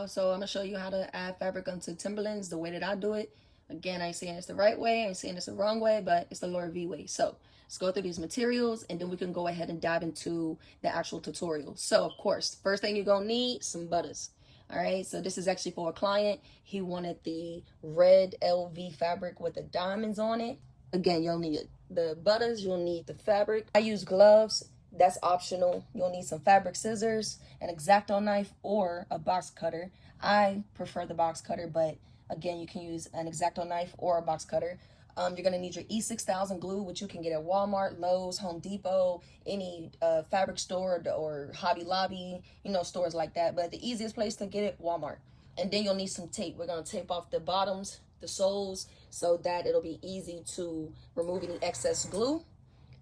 So I'm gonna show you how to add fabric onto Timberlands the way that I do it. Again, I ain't saying it's the right way, I ain't saying it's the wrong way, but it's the Laura V way. So let's go through these materials and then we can go ahead and dive into the actual tutorial. So of course, first thing you're gonna need some butters. All right, so this is actually for a client. He wanted the red LV fabric with the diamonds on it. Again, you'll need the butters, you'll need the fabric. I use gloves, that's optional. You'll need some fabric scissors, an X-Acto knife, or a box cutter. I prefer the box cutter, but again, you can use an X-Acto knife or a box cutter. You're gonna need your E6000 glue, which you can get at Walmart, Lowe's, Home Depot, any fabric store or Hobby Lobby, you know, stores like that. But the easiest place to get it, Walmart. And then you'll need some tape. We're gonna tape off the bottoms, the soles, so that it'll be easy to remove any excess glue.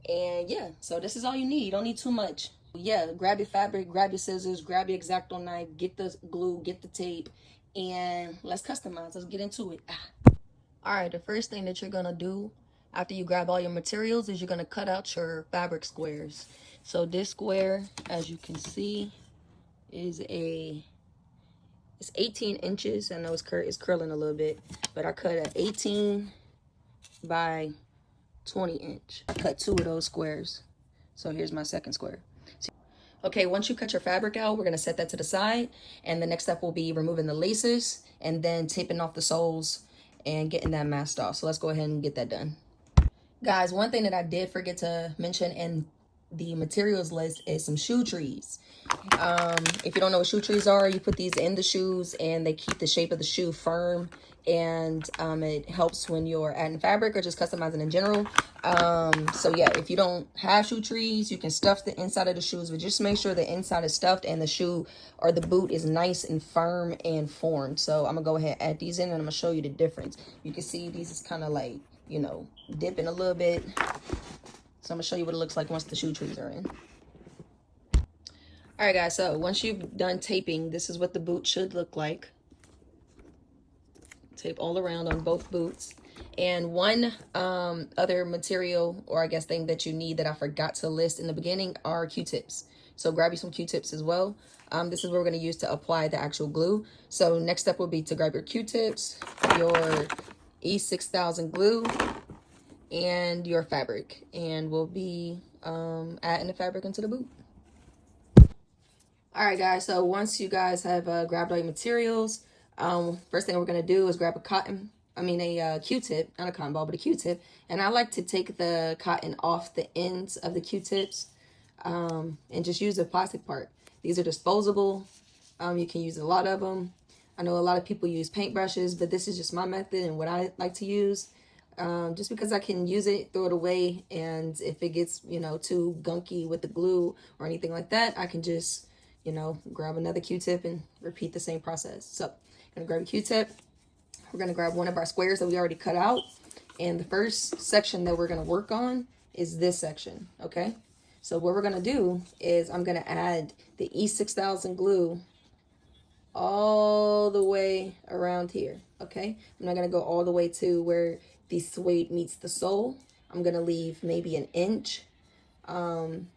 And yeah, so this is all you need. You don't need too much. Yeah, grab your fabric, grab your scissors, grab your X-Acto knife, get the glue, get the tape, and let's customize. Let's get into it. All right, the first thing that you're gonna do after you grab all your materials is you're gonna cut out your fabric squares. So this square, as you can see, is it's 18 inches. I know it's curling a little bit, but I cut an 18 by 20 inch. I cut 2 of those squares. So here's my second square. Okay, once you cut your fabric out, we're gonna set that to the side. And the next step will be removing the laces and then taping off the soles and getting that masked off. So let's go ahead and get that done. Guys, one thing that I did forget to mention in the materials list is some shoe trees. If you don't know what shoe trees are, you put these in the shoes and they keep the shape of the shoe firm, and it helps when you're adding fabric or just customizing in general. So yeah, if you don't have shoe trees, you can stuff the inside of the shoes, but just make sure the inside is stuffed and the shoe or the boot is nice and firm and formed. So I'm gonna go ahead and add these in and I'm gonna show you the difference. You can see these is kind of like, you know, dipping a little bit. So I'm gonna show you what it looks like once the shoe trees are in. All right, guys, so once you've done taping, this is what the boot should look like. Tape all around on both boots. And one other material, or I guess thing that you need that I forgot to list in the beginning, are Q-tips. So grab you some Q-tips as well. This is what we're going to use to apply the actual glue. So next step will be to grab your Q-tips, your E6000 glue, and your fabric. And we'll be adding the fabric into the boot. All right, guys, so once you guys have grabbed all your materials, first thing we're going to do is grab a Q-tip, not a cotton ball, but a Q-tip. And I like to take the cotton off the ends of the Q-tips and just use the plastic part. These are disposable. You can use a lot of them. I know a lot of people use paintbrushes, but this is just my method and what I like to use. Just because I can use it, throw it away, and if it gets, you know, too gunky with the glue or anything like that, I can just, you know, grab another Q-tip and repeat the same process. So I'm gonna grab a Q-tip. We're gonna grab one of our squares that we already cut out. And the first section that we're gonna work on is this section, okay? So what we're gonna do is I'm gonna add the E6000 glue all the way around here, okay? I'm not gonna go all the way to where the suede meets the sole. I'm gonna leave maybe an inch of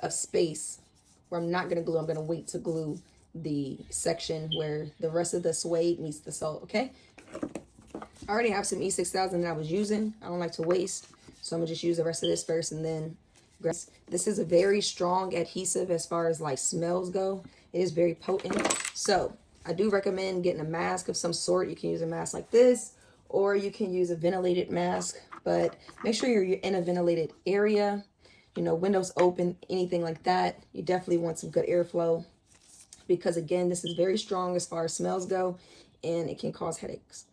space where I'm not gonna glue. I'm gonna wait to glue the section where the rest of the suede meets the sole, okay? I already have some E6000 that I was using. I don't like to waste, so I'm gonna just use the rest of this first and then grab. This is a very strong adhesive as far as like smells go. It is very potent. So I do recommend getting a mask of some sort. You can use a mask like this, or you can use a ventilated mask, but make sure you're in a ventilated area, you know, windows open, anything like that. You definitely want some good airflow because again, this is very strong as far as smells go and it can cause headaches.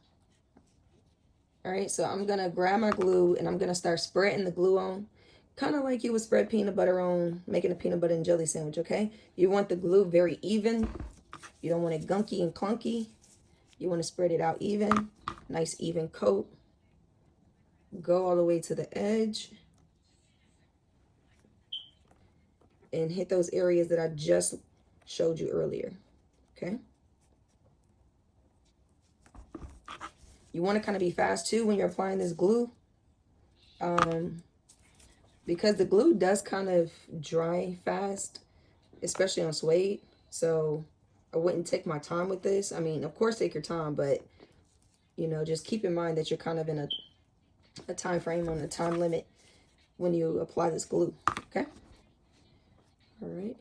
All right, so I'm gonna grab my glue and I'm gonna start spreading the glue on, kind of like you would spread peanut butter on making a peanut butter and jelly sandwich, okay? You want the glue very even. You don't want it gunky and clunky. You want to spread it out even, nice even coat. Go all the way to the edge and hit those areas that I just showed you earlier, okay? You want to kind of be fast too when you're applying this glue, because the glue does kind of dry fast, especially on suede. So I wouldn't take my time with this. I mean, of course, take your time, but, you know, just keep in mind that you're kind of in a time frame, on a time limit when you apply this glue, okay? All right.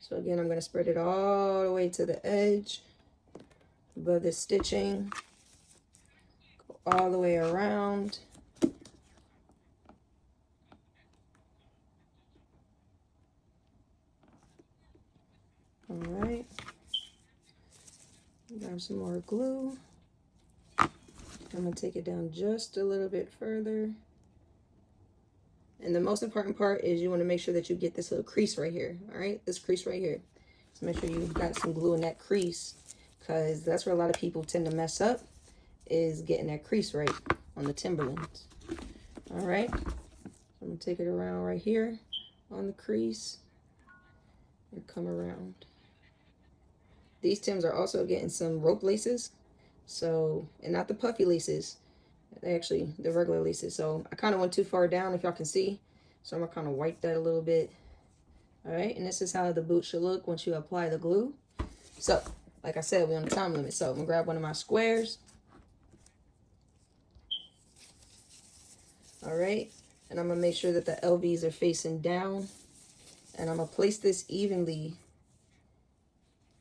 So again, I'm going to spread it all the way to the edge above the stitching, go all the way around. All right. Grab some more glue. I'm going to take it down just a little bit further. And the most important part is you want to make sure that you get this little crease right here. All right, this crease right here. So make sure you've got some glue in that crease, because that's where a lot of people tend to mess up, is getting that crease right on the Timberlands. All right, so I'm going to take it around right here on the crease and come around. These Tims are also getting some rope laces, so, and not the puffy laces, they actually the regular laces. So I kind of went too far down, if y'all can see, so I'm gonna kind of wipe that a little bit. All right, and this is how the boot should look once you apply the glue. So like I said, we're on the time limit, so I'm gonna grab one of my squares. All right, and I'm gonna make sure that the LVs are facing down, and I'm gonna place this evenly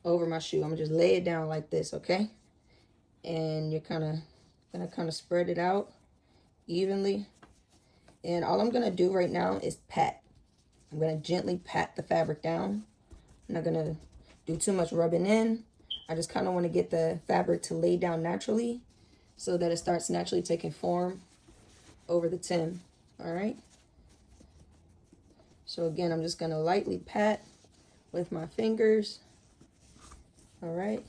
over my shoe. I'm gonna just lay it down like this, okay? And you're gonna spread it out evenly. And all I'm gonna do right now is pat. I'm gonna gently pat the fabric down. I'm not gonna do too much rubbing in. I just kind of want to get the fabric to lay down naturally, so that it starts naturally taking form over the Tim. All right. So again, I'm just gonna lightly pat with my fingers. All right,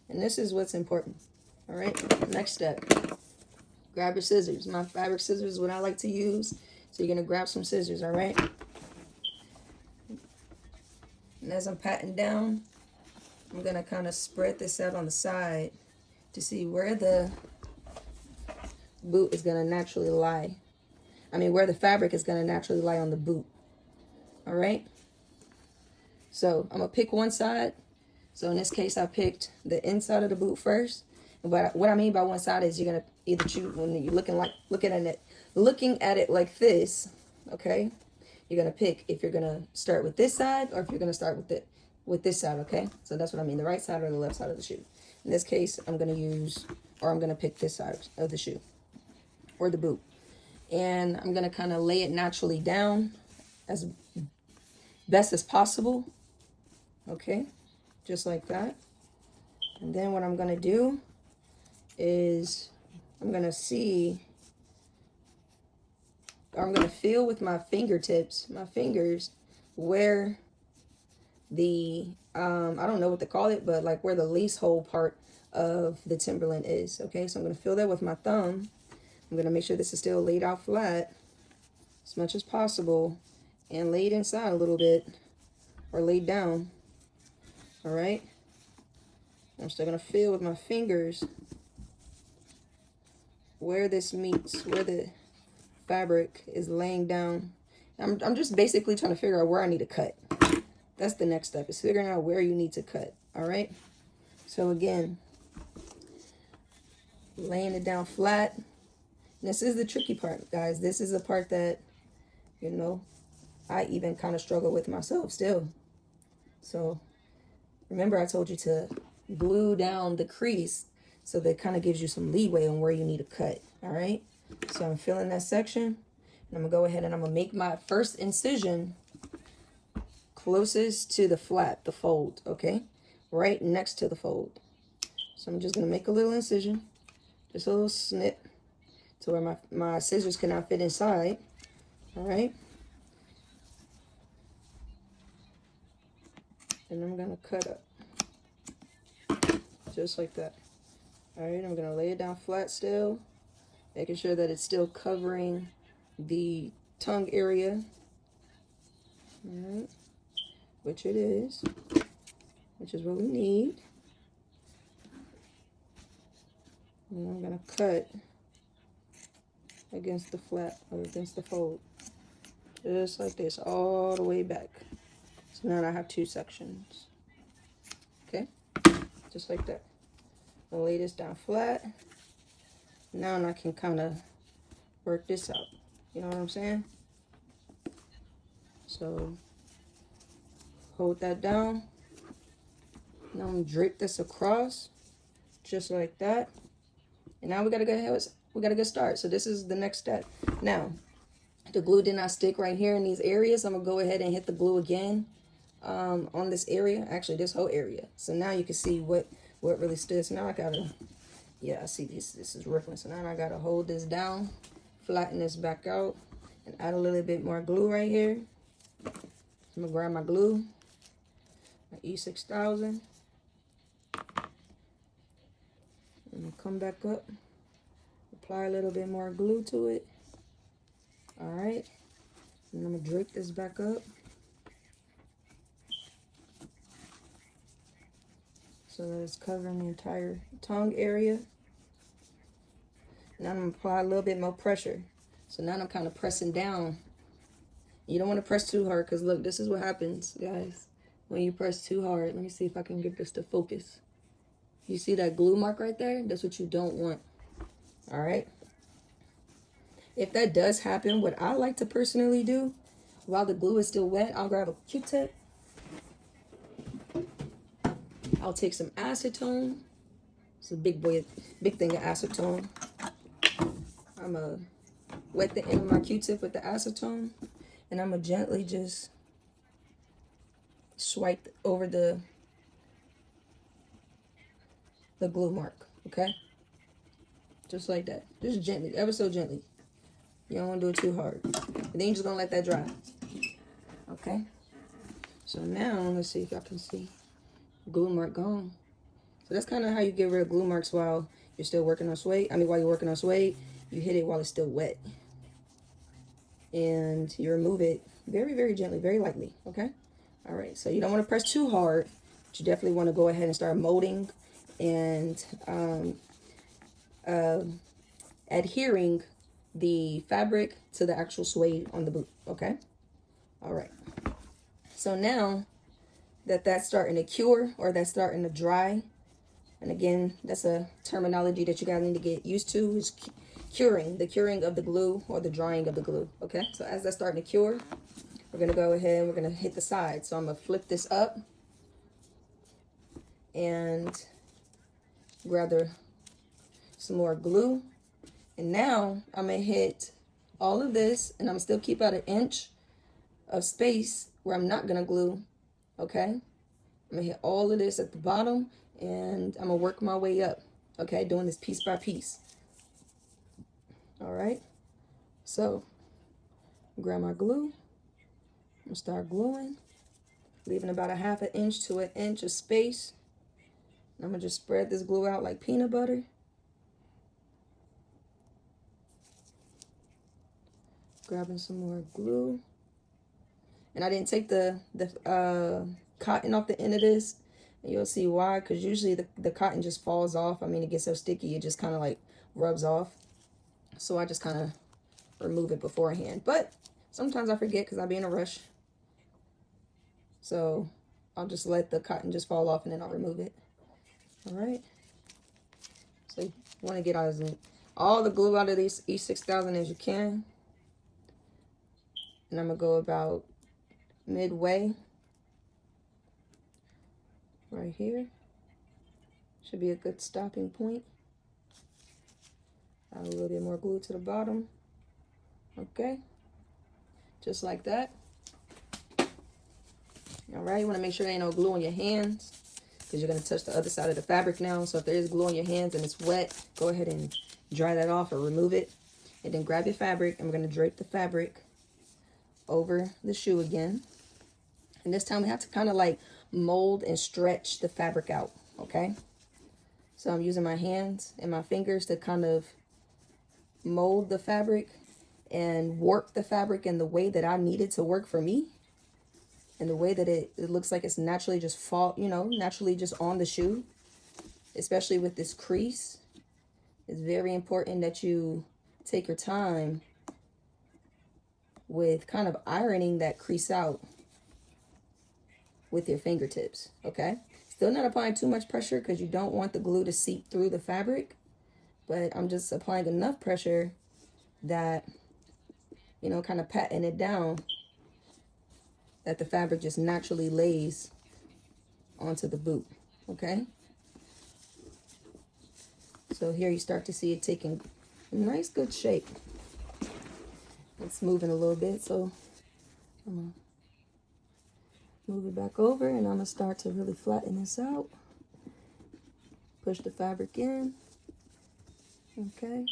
and this is what's important. All right, next step, grab your scissors. My fabric scissors is what I like to use, so you're gonna grab some scissors. All right, and as I'm patting down, I'm gonna kind of spread this out on the side to see where the boot is gonna naturally lie. I mean, where the fabric is gonna naturally lie on the boot. All right, so I'm gonna pick one side. So in this case, I picked the inside of the boot first. But what I mean by one side is you're gonna either choose, when you're looking at it like this, okay? You're gonna pick if you're gonna start with this side or if you're gonna start with this side, okay? So that's what I mean, the right side or the left side of the shoe. In this case, I'm gonna pick this side of the shoe or the boot, and I'm gonna kind of lay it naturally down as best as possible, okay? Just like that. And then what I'm going to do is I'm going to feel with my fingertips, my fingers, where the, I don't know what to call it, but like where the lace hole part of the Timberland is. Okay, so I'm going to feel that with my thumb. I'm going to make sure this is still laid out flat as much as possible and laid inside a little bit, or laid down. All right, I'm still gonna feel with my fingers where this meets, where the fabric is laying down. I'm just basically trying to figure out where I need to cut. That's the next step, is figuring out where you need to cut. All right, so again, laying it down flat. And this is the tricky part, guys. This is the part that, you know, I even kind of struggle with myself still. So remember, I told you to glue down the crease, so that kind of gives you some leeway on where you need to cut. All right, so I'm filling that section, and I'm gonna go ahead and I'm gonna make my first incision closest to the flap, the fold, okay, right next to the fold. So I'm just gonna make a little incision, just a little snip, to where my scissors cannot fit inside. All right, and I'm gonna cut up just like that. All right, I'm gonna lay it down flat still, making sure that it's still covering the tongue area. All right, which it is, which is what we need. And I'm gonna cut against the flap, or against the fold, just like this, all the way back. So now I have two sections. just like that. I'll lay this down flat. Now I can kind of work this out. You know what I'm saying? So hold that down. Now I'm gonna drape this across, just like that. And now we gotta go ahead. We gotta get started. So this is the next step. Now, the glue did not stick right here in these areas. I'm gonna go ahead and hit the glue again on this area. Actually, this whole area. So now you can see what really stood. So now I gotta, yeah, I see this is rippling. So now I gotta hold this down, flatten this back out, and add a little bit more glue right here. I'm gonna grab my glue, my E6000. I'm gonna come back up, apply a little bit more glue to it. All right, and I'm gonna drape this back up. So that it's covering the entire tongue area. Now I'm gonna apply a little bit more pressure. So now I'm kind of pressing down. You don't want to press too hard, because look, this is what happens, guys, when you press too hard. Let me see if I can get this to focus. You see that glue mark right there? That's what you don't want. All right. If that does happen, what I like to personally do, while the glue is still wet, I'll grab a Q-tip. I'll take some acetone. It's a big thing of acetone. I'm gonna wet the end of my Q-tip with the acetone, and I'm gonna gently just swipe over the glue mark, okay? Just like that. Just gently, ever so gently. You don't want to do it too hard. And then you're just gonna let that dry. Okay? So now, let's see if y'all can see. Glue mark gone. So that's kind of how you get rid of glue marks while you're still working on suede. While you're working on suede, you hit it while it's still wet. And you remove it very, very gently, very lightly, okay? All right, so you don't want to press too hard, but you definitely want to go ahead and start molding and adhering the fabric to the actual suede on the boot, okay? All right. So now that that's starting to cure, or that's starting to dry, and again, that's a terminology that you guys need to get used to, is curing, the curing of the glue, or the drying of the glue, okay? So as that's starting to cure, we're gonna go ahead and we're gonna hit the side. So I'm gonna flip this up and grab some more glue. And now I'm gonna hit all of this, and I'm gonna still keep out an inch of space where I'm not gonna glue, okay? I'm gonna hit all of this at the bottom, and I'm gonna work my way up, okay? Doing this piece by piece. All right, so grab my glue. I'm gonna start gluing, leaving about a half an inch to an inch of space. And I'm gonna just spread this glue out like peanut butter. Grabbing some more glue. And I didn't take the cotton off the end of this. And you'll see why, because usually the cotton just falls off. It gets so sticky, it just kind of like rubs off. So I just kind of remove it beforehand. But sometimes I forget because I'll be in a rush. So I'll just let the cotton just fall off, and then I'll remove it. All right. So you want to get all the glue out of these E6000 as you can. And I'm going to go about midway. Right here. Should be a good stopping point. Add a little bit more glue to the bottom. Okay. Just like that. All right, you want to make sure there ain't no glue on your hands, because you're going to touch the other side of the fabric now. So if there is glue on your hands and it's wet, go ahead and dry that off or remove it. And then grab your fabric, and we're going to drape the fabric over the shoe again. And this time we have to kind of like mold and stretch the fabric out, okay? So I'm using my hands and my fingers to kind of mold the fabric and warp the fabric in the way that I need it to work for me. And the way that it looks like it's naturally just naturally just on the shoe, especially with this crease. It's very important that you take your time with kind of ironing that crease out with your fingertips, okay? Still not applying too much pressure because you don't want the glue to seep through the fabric. But I'm just applying enough pressure that, you know, kind of patting it down, that the fabric just naturally lays onto the boot, okay? So here you start to see it taking a nice good shape. It's moving a little bit, so I'm gonna move it back over and I'm gonna start to really flatten this out. Push the fabric in, okay?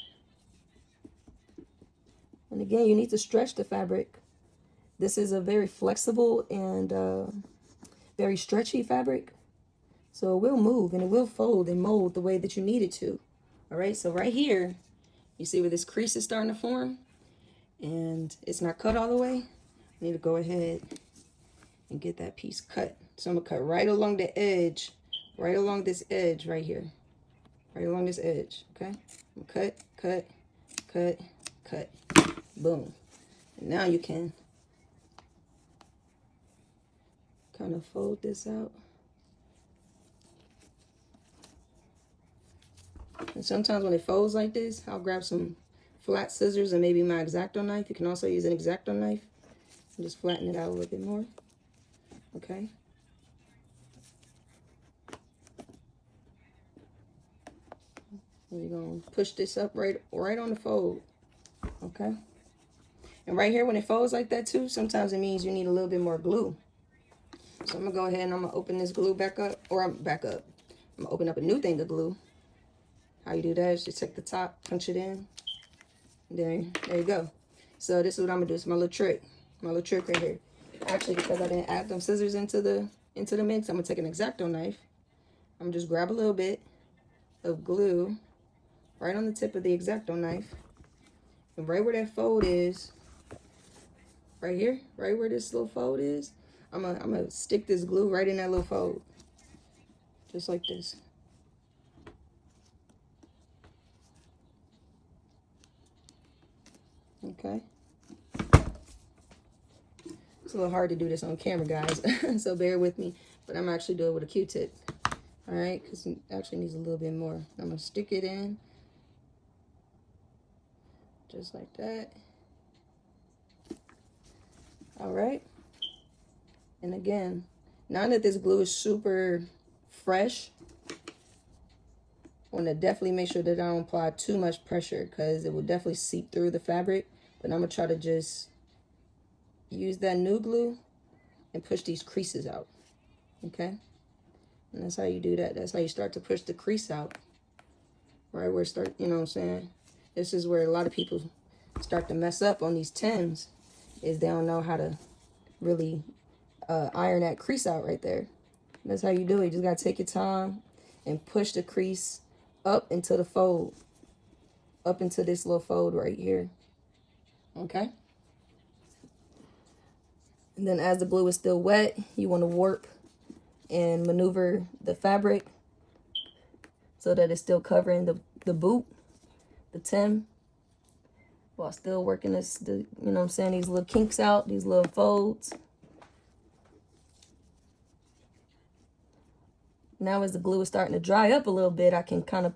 And again, you need to stretch the fabric. This is a very flexible and very stretchy fabric. So it will move and it will fold and mold the way that you need it to. All right, so right here, you see where this crease is starting to form and it's not cut all the way. I need to go ahead and get that piece cut. So I'm gonna cut right along the edge, right along this edge right here. Right along this edge, okay? Cut, cut, cut, cut, boom. And now you can kind of fold this out. And sometimes when it folds like this, I'll grab some flat scissors and maybe my X-Acto knife. You can also use an X-Acto knife and just flatten it out a little bit more, okay? And you're gonna push this up right on the fold, okay? And right here, when it folds like that too, sometimes it means you need a little bit more glue. So I'm gonna go ahead and I'm gonna open this glue back up, or I'm back up. I'm gonna open up a new thing of glue. How you do that is just take the top, punch it in, and there you go. So this is what I'm gonna do. It's my little trick right here. Actually, because I didn't add them scissors into the mix, I'm gonna take an X-Acto knife. I'm gonna just grab a little bit of glue right on the tip of the X-Acto knife, and right where that fold is, right here, right where this little fold is, I'm gonna stick this glue right in that little fold, just like this. Okay. It's a little hard to do this on camera, guys, so bear with me, but I'm actually doing it with a Q-tip, all right, because it actually needs a little bit more. I'm gonna stick it in, just like that. All right. And again, now that this glue is super fresh, I want to definitely make sure that I don't apply too much pressure because it will definitely seep through the fabric. But I'm going to try to just use that new glue and push these creases out, okay? And that's how you do that. That's how you start to push the crease out, right where it starts, you know what I'm saying? This is where a lot of people start to mess up on these Tims, is they don't know how to really iron that crease out right there. That's how you do it. You just got to take your time and push the crease up into the fold, up into this little fold right here, okay? And then as the glue is still wet, you want to warp and maneuver the fabric so that it's still covering the boot, the Tim, while still working this, you know what I'm saying, these little kinks out, these little folds. Now as the glue is starting to dry up a little bit, I can kind of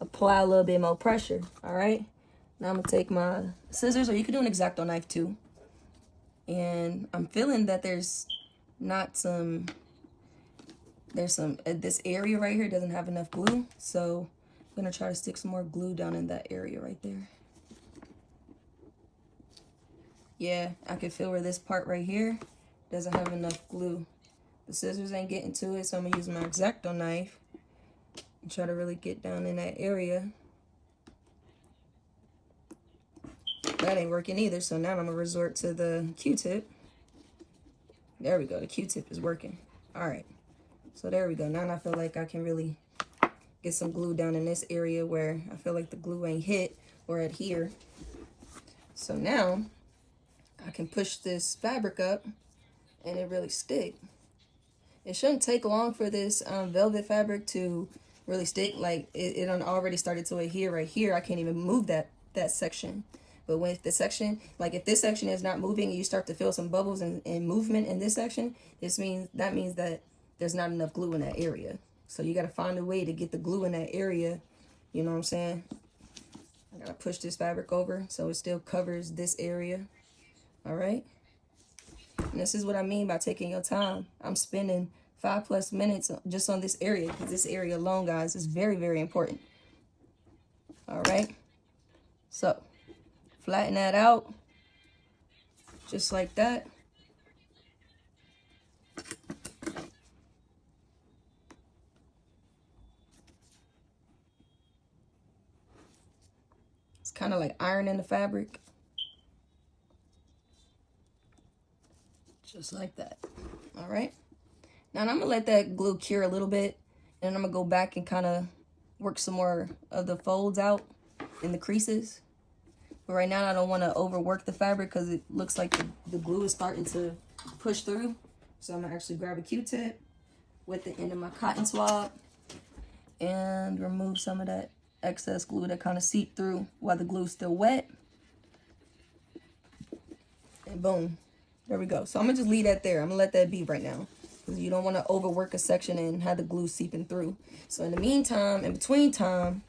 apply a little bit more pressure, all right? Now I'm gonna take my scissors, or you can do an X-Acto knife too. And I'm feeling that there's this area right here doesn't have enough glue. So I'm gonna try to stick some more glue down in that area right there. Yeah, I can feel where this part right here doesn't have enough glue. The scissors ain't getting to it, so I'm gonna use my X-Acto knife and try to really get down in that area. That ain't working either, so now I'm gonna resort to the Q-tip. There we go, the Q-tip is working. All right, so there we go. Now I feel like I can really get some glue down in this area where I feel like the glue ain't hit or adhere. So now I can push this fabric up and it really stick. It shouldn't take long for this velvet fabric to really stick. Like it already started to adhere right here. I can't even move that section. But when the section, like if this section is not moving and you start to feel some bubbles and movement in this section, that means that there's not enough glue in that area. So you got to find a way to get the glue in that area. You know what I'm saying? I got to push this fabric over so it still covers this area. All right. And this is what I mean by taking your time. I'm spending 5+ minutes just on this area because this area alone, guys, is very, very important. All right. So flatten that out just like that. It's kind of like ironing the fabric. Just like that. All right. Now I'm going to let that glue cure a little bit. And I'm going to go back and kind of work some more of the folds out in the creases. But right now I don't want to overwork the fabric because it looks like the glue is starting to push through. So I'm going to actually grab a Q-tip with the end of my cotton swab and remove some of that excess glue that kind of seeped through while the glue's still wet. And boom. There we go. So I'm going to just leave that there. I'm going to let that be right now. Because you don't want to overwork a section and have the glue seeping through. So in the meantime, in between time,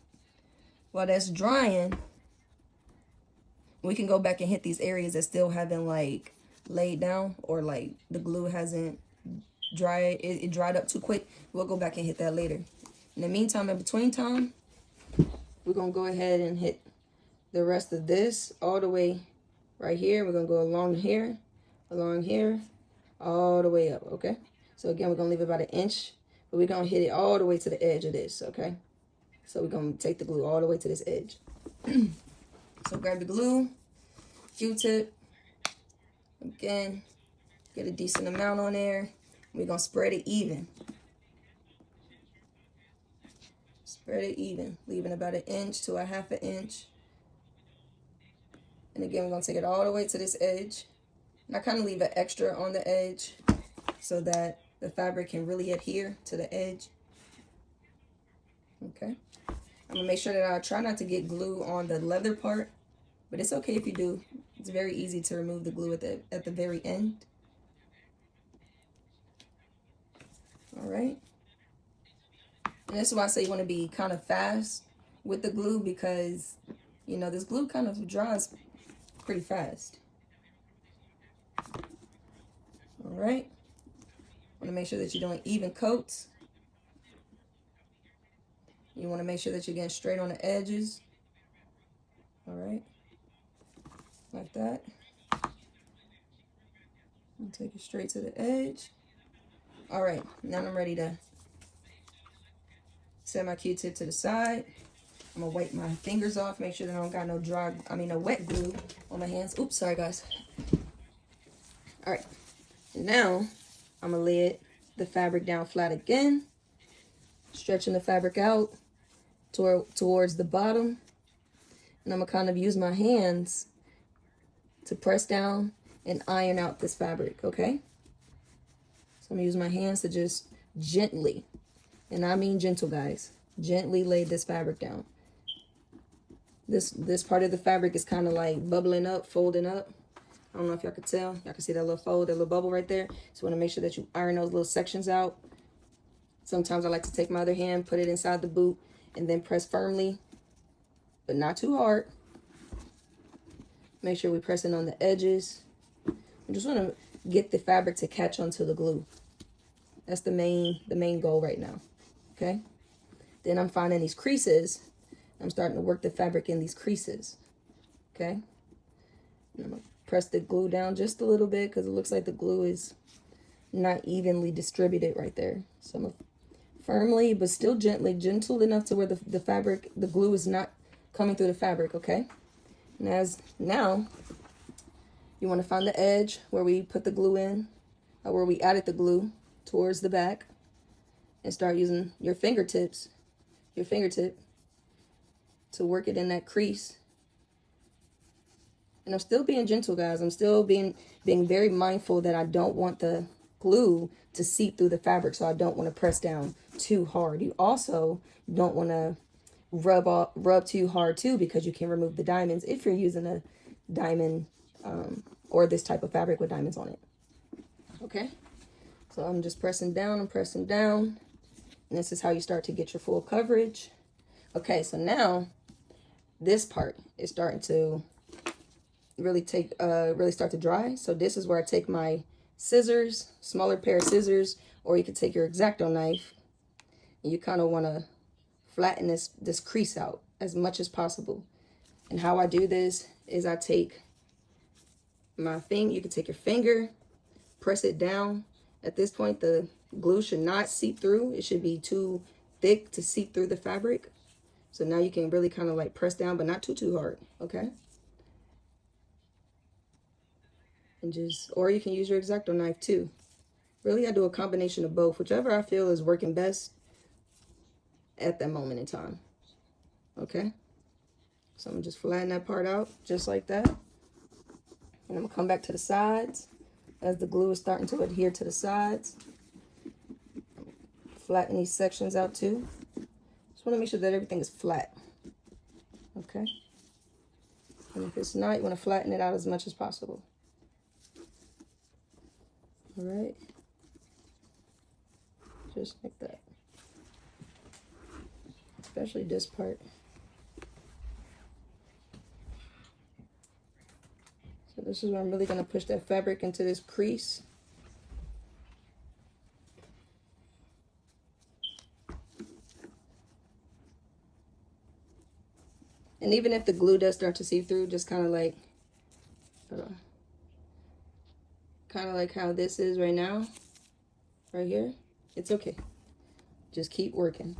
while that's drying, we can go back and hit these areas that still haven't like laid down or like the glue hasn't dried. It dried up too quick. We'll go back and hit that later. In the meantime, in between time, we're going to go ahead and hit the rest of this all the way right here. We're going to go along here, all the way up, okay? So again, we're going to leave about 1 inch, but we're going to hit it all the way to the edge of this, okay? So we're going to take the glue all the way to this edge. So grab the glue, Q-tip, again, get a decent amount on there. We're going to spread it even. Spread it even, leaving about 1 inch to 1/2 inch. And again, we're going to take it all the way to this edge. And I kind of leave an extra on the edge so that the fabric can really adhere to the edge. Okay. I'm going to make sure that I try not to get glue on the leather part, but it's okay if you do. It's very easy to remove the glue at the very end. All right. And that's why I say you want to be kind of fast with the glue because, you know, this glue kind of dries pretty fast. All right. Want to make sure that you're doing even coats. You want to make sure that you're getting straight on the edges. All right. Like that. And take it straight to the edge. All right. Now I'm ready to set my Q-tip to the side. I'm going to wipe my fingers off. Make sure that I don't got no wet glue on my hands. Oops, sorry guys. All right. And now I'm going to lay the fabric down flat again. Stretching the fabric out towards the bottom. And I'm going to kind of use my hands to press down and iron out this fabric, okay? So I'm going to use my hands to just gently, and I mean gentle, guys, gently lay this fabric down. This part of the fabric is kind of like bubbling up, folding up. I don't know if y'all could tell. Y'all can see that little fold, that little bubble right there. So you want to make sure that you iron those little sections out. Sometimes I like to take my other hand, put it inside the boot, and then press firmly, but not too hard. Make sure we press in on the edges. I just want to get the fabric to catch onto the glue. That's the main goal right now. Okay? Then I'm finding these creases. I'm starting to work the fabric in these creases. Okay? And I'm going to press the glue down just a little bit because it looks like the glue is not evenly distributed right there. So I'm going to firmly but still gently, gentle enough to where the glue is not coming through the fabric, okay? And now you want to find the edge where we put the glue in, or where we added the glue towards the back, and start using your fingertip to work it in that crease. And I'm still being gentle, guys. I'm still being very mindful that I don't want the glue to seep through the fabric, so I don't want to press down too hard. You also don't want to rub too hard too, because you can remove the diamonds if you're using a diamond or this type of fabric with diamonds on it. Okay, So I'm just pressing down and pressing down. And this is how you start to get your full coverage. Okay, so now this part is starting to really start to dry. So this is where I take my scissors, smaller pair of scissors, or you could take your X-Acto knife, and you kind of want to flatten this crease out as much as possible. And how I do this is I take my you can take your finger, press it down. At this point, the glue should not seep through. It should be too thick to seep through the fabric. So now you can really kind of like press down, but not too hard, okay? And just, or you can use your X-Acto knife too. Really, I do a combination of both, whichever I feel is working best at that moment in time, okay? So I'm gonna just flatten that part out just like that. And I'm gonna come back to the sides as the glue is starting to adhere to the sides. Flatten these sections out too. Just want to make sure that everything is flat. Okay. And if it's not, you want to flatten it out as much as possible. All right. Just like that. Especially this part. So this is where I'm really going to push that fabric into this crease. And even if the glue does start to seep through, just kind of like how this is right now, right here, it's okay. Just keep working.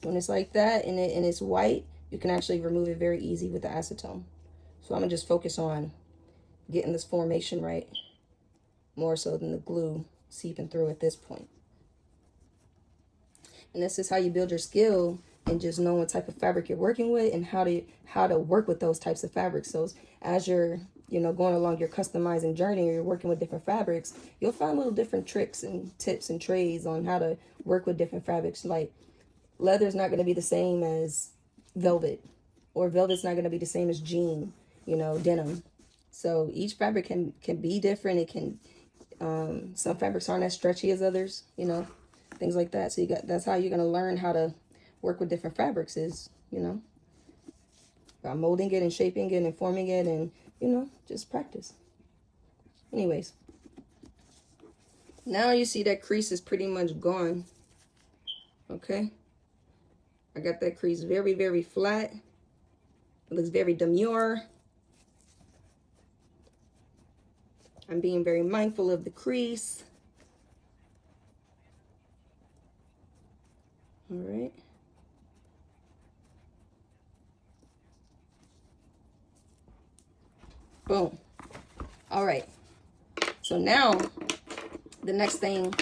When it's like that and it's white, you can actually remove it very easy with the acetone. So I'm gonna just focus on getting this formation right, more so than the glue seeping through at this point. And this is how you build your skill and just know what type of fabric you're working with and how to work with those types of fabrics. So as you're going along your customizing journey, or you're working with different fabrics, you'll find little different tricks and tips and trades on how to work with different fabrics. Like leather is not going to be the same as velvet, or velvet's not going to be the same as jean, denim. So each fabric can be different. It can some fabrics aren't as stretchy as others, things like that. So that's how you're going to learn how to work with different fabrics is, by molding it and shaping it and forming it, and just practice. Anyways, now you see that crease is pretty much gone. Okay, I got that crease very, very flat. It looks very demure. I'm being very mindful of the crease. All right. Boom. All right. So now the next thing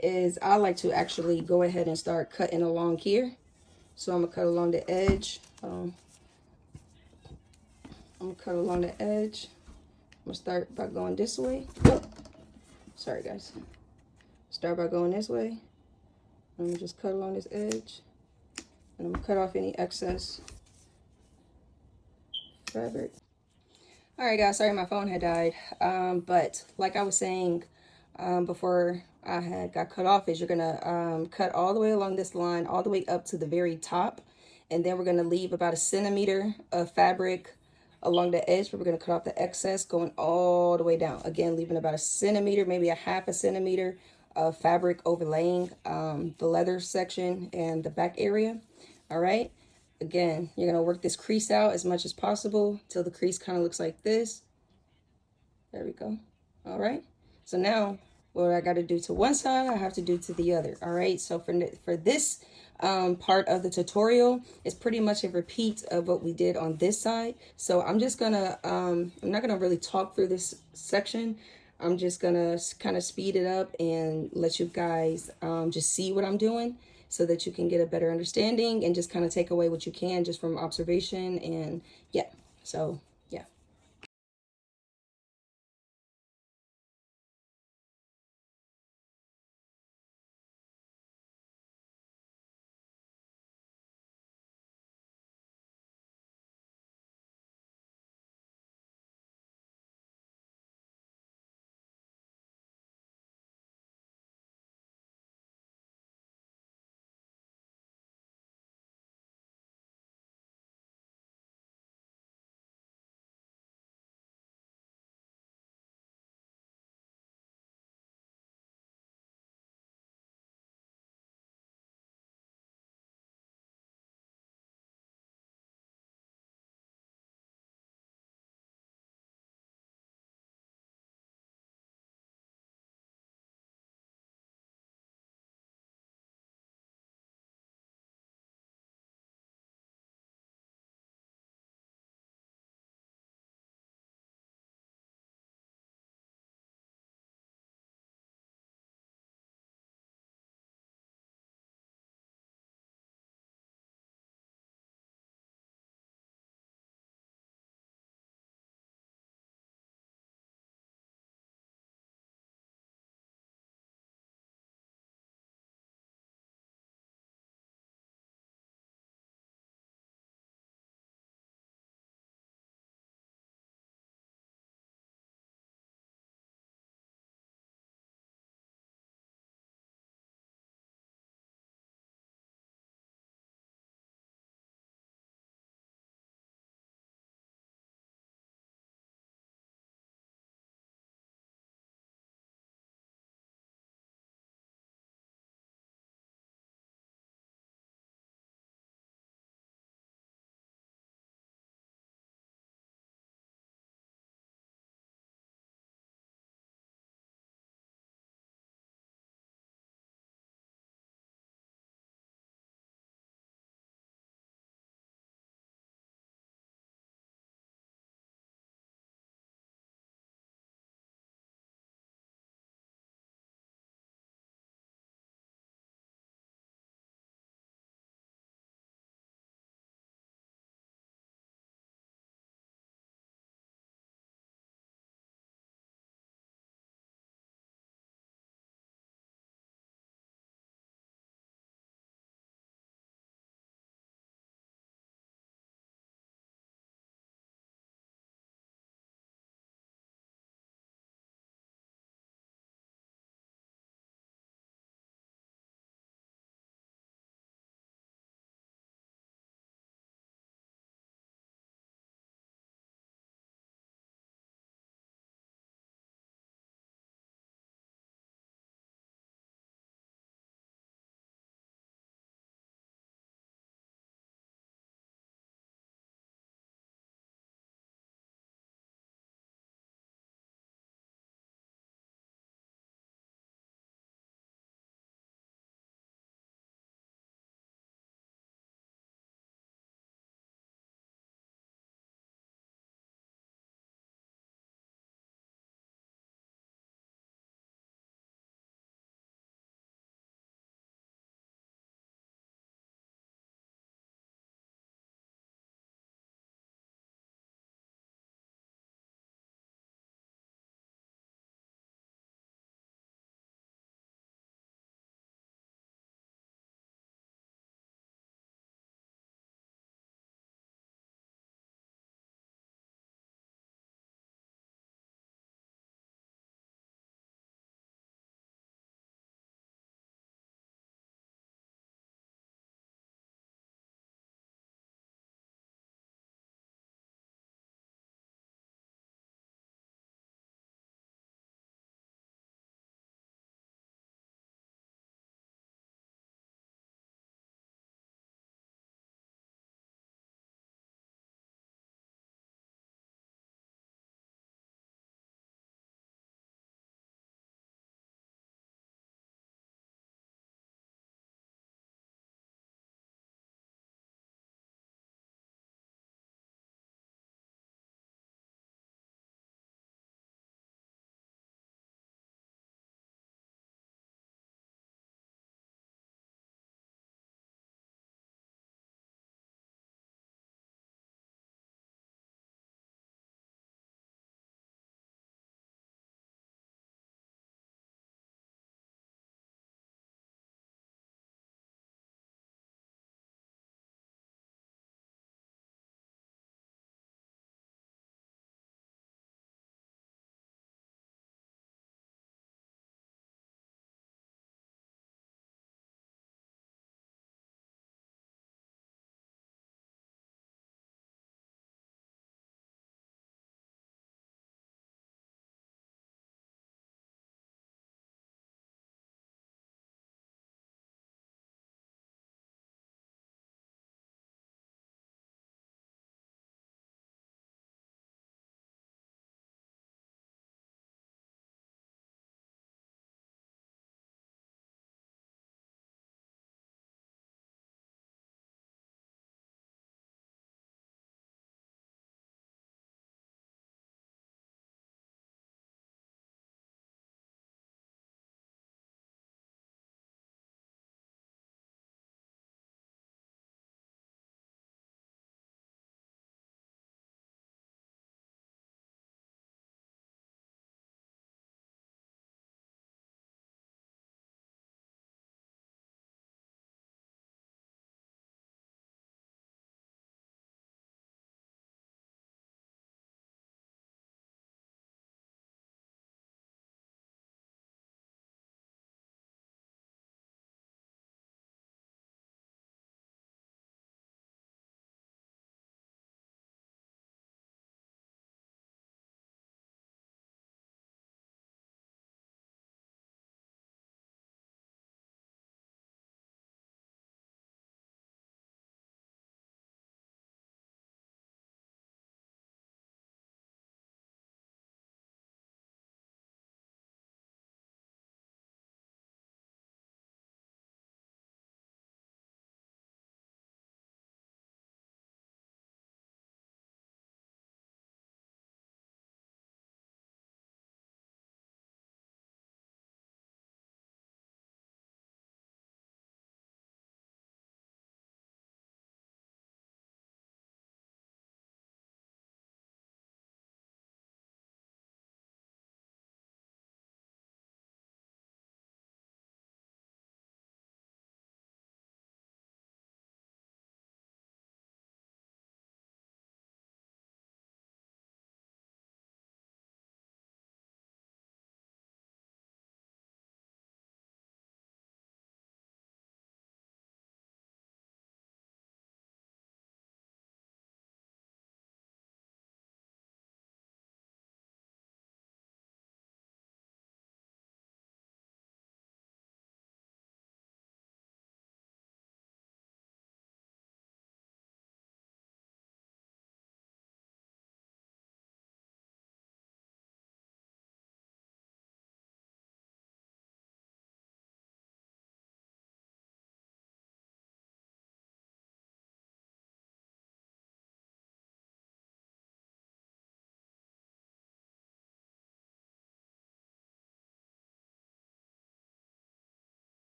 is I like to actually go ahead and start cutting along here. So I'm gonna cut along the edge. I'm gonna cut along the edge. I'm gonna start by going this way. Oh, sorry guys. Start by going this way. I'm gonna just cut along this edge. And I'm gonna cut off any excess fabric. All right guys, sorry my phone had died. But like I was saying before I had got cut off, is you're gonna cut all the way along this line, all the way up to the very top. And then we're gonna leave about 1 centimeter of fabric along the edge, but we're going to cut off the excess going all the way down. Again, leaving about 1 centimeter, maybe a 1/2 centimeter of fabric overlaying the leather section and the back area. All right. Again, you're going to work this crease out as much as possible till the crease kind of looks like this. There we go. All right. So now what I got to do to one side, I have to do to the other. All right. So for this part of the tutorial is pretty much a repeat of what we did on this side. So I'm just gonna I'm not gonna really talk through this section. I'm just gonna kind of speed it up and let you guys just see what I'm doing, so that you can get a better understanding and just kind of take away what you can just from observation. And yeah, so yeah.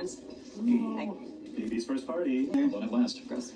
Timberlands. Baby's first party. Won't have last. Gross.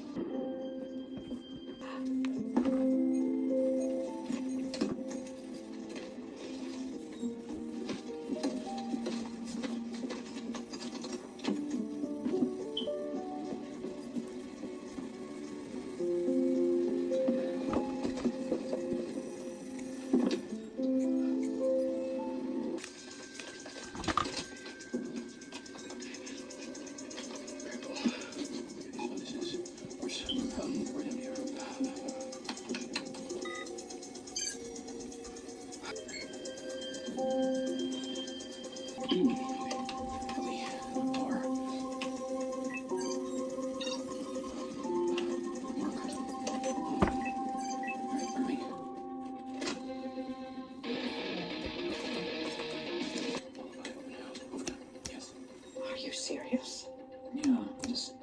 Are you serious? Yeah, just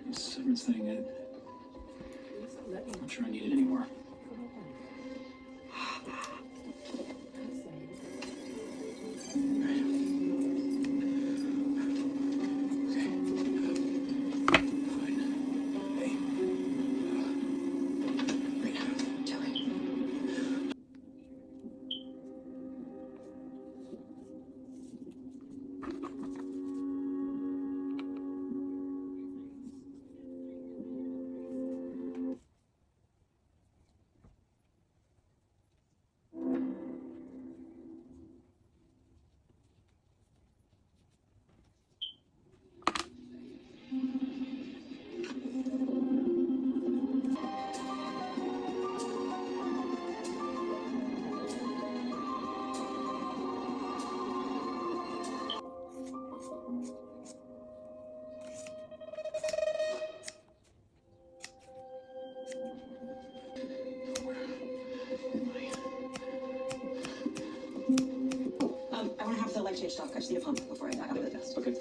this severance thing. I'm not sure I need it anymore. I want to have the life change talk. I just need a pump before I die. I'll be really fast. Okay.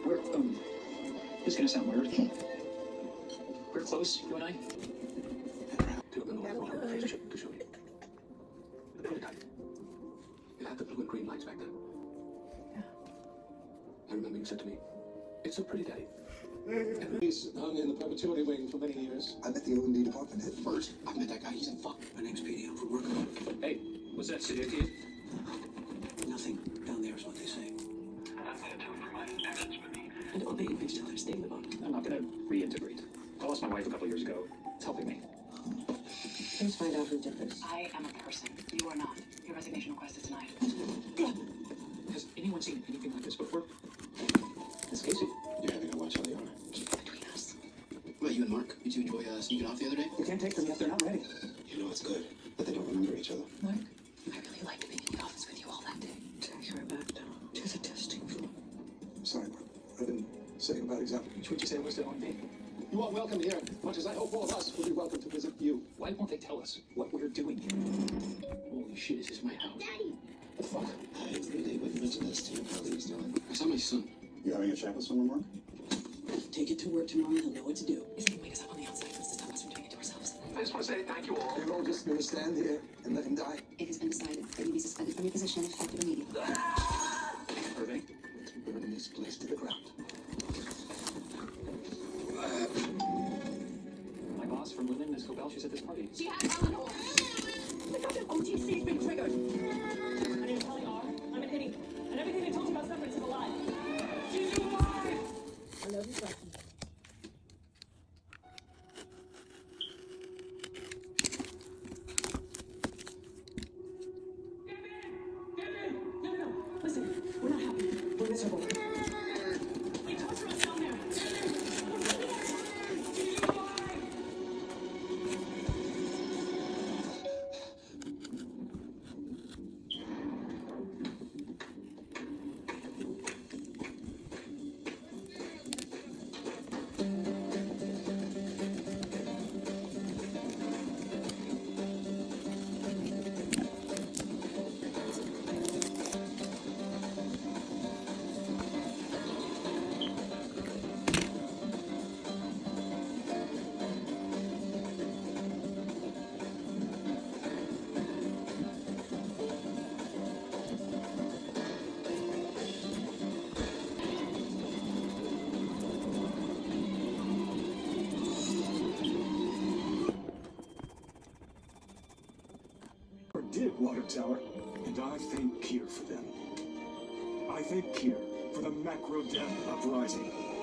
We're, this is gonna sound weird. We're close, you and I. It had the blue and green lights back then. Yeah. I remember you said to me, "It's a pretty day." He's hung in the perpetuity wing for many years. I met the O&D department head first. I met that guy. He's in fuck. My name's Petey. I'm from work. Hey, what's that, city kid? Nothing down there is what they say. I've had time for my actions with me. And all the image tellers they live on. I'm not gonna reintegrate. I lost my wife a couple years ago. It's helping me. Please find out who did this. I am a person. You are not. Your resignation request is denied. Has anyone seen anything like this before? It's Casey. Yeah, I think I watch how they are. Between us. Well, you and Mark, you two enjoy sneaking off the other day? We can't take them yet. They're not ready. You know it's good that they don't remember each other. Mark, I really liked being in the office with you all that day. Take her back down to the testing floor. I'm sorry, Mark. I didn't say about exactly What you say was still on me. You are welcome here, much as I hope all of us will be welcome to visit you. Why won't they tell us what we're doing here? Holy shit, is this my house? Daddy! What the fuck? I really wouldn't mention this to your colleagues, Dylan. I saw my son. You having a chat with someone, Mark? Take it to work tomorrow. He'll know what to do. If you wake us up on the outside, what's to stop us from doing it to ourselves? I just want to say thank you all. You're all just going to stand here and let him die? It has been decided that you be suspended from your position effective immediately. Irving? Let's burn this place to the ground. My boss from Linen, Ms. Cobell, she's at this party. She has Eleanor! The goddamn OTC's been triggered! My name is Kelly R. I'm an idiot. And everything they told you about severance is a lie. She's alive! I love you, Frankie. No. Listen, we're not happy. We're miserable. They torture us down there. tower, and I thank Kier for them. I thank Kier for the macro death uprising.